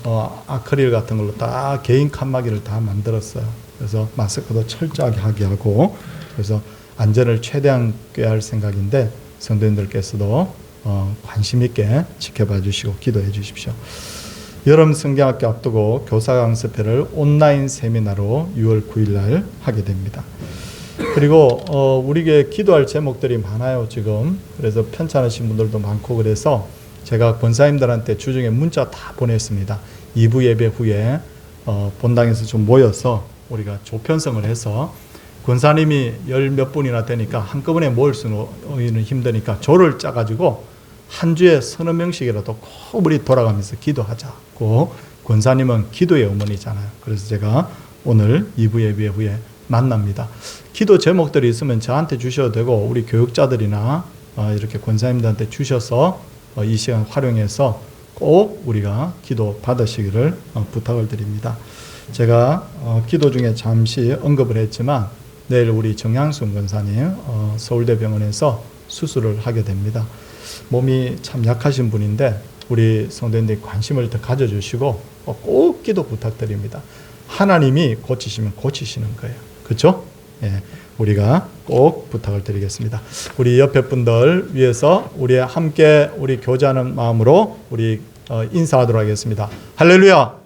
아크릴 같은 걸로 다 개인 칸막이를 다 만들었어요. 그래서 마스크도 철저하게 하게 하고 그래서 안전을 최대한 꾀할 생각인데 성도님들께서도 관심 있게 지켜봐 주시고 기도해 주십시오. 여름 성경학교 앞두고 교사 강습회를 온라인 세미나로 6월 9일 날 하게 됩니다. 그리고 우리에게 기도할 제목들이 많아요 지금. 그래서 편찮으신 분들도 많고 그래서 제가 권사님들한테 주중에 문자 다 보냈습니다. 2부 예배 후에 본당에서 좀 모여서 우리가 조편성을 해서 권사님이 10몇 분이나 되니까 한꺼번에 모일 수는 힘드니까 조를 짜가지고 한 주에 서너 명씩이라도 꼭 우리 돌아가면서 기도하자고. 권사님은 기도의 어머니잖아요. 그래서 제가 오늘 2부 예배 후에 만납니다. 기도 제목들이 있으면 저한테 주셔도 되고 우리 교육자들이나 이렇게 권사님들한테 주셔서 이 시간 활용해서 꼭 우리가 기도 받으시기를 부탁을 드립니다. 제가 기도 중에 잠시 언급을 했지만 내일 우리 정양순 권사님 서울대병원에서 수술을 하게 됩니다. 몸이 참 약하신 분인데 우리 성도님들이 관심을 더 가져주시고 꼭 기도 부탁드립니다. 하나님이 고치시면 고치시는 거예요. 그렇죠? 예, 우리가 꼭 부탁을 드리겠습니다. 우리 옆에 분들 위해서 우리 함께 우리 교제하는 마음으로 우리 인사하도록 하겠습니다. 할렐루야.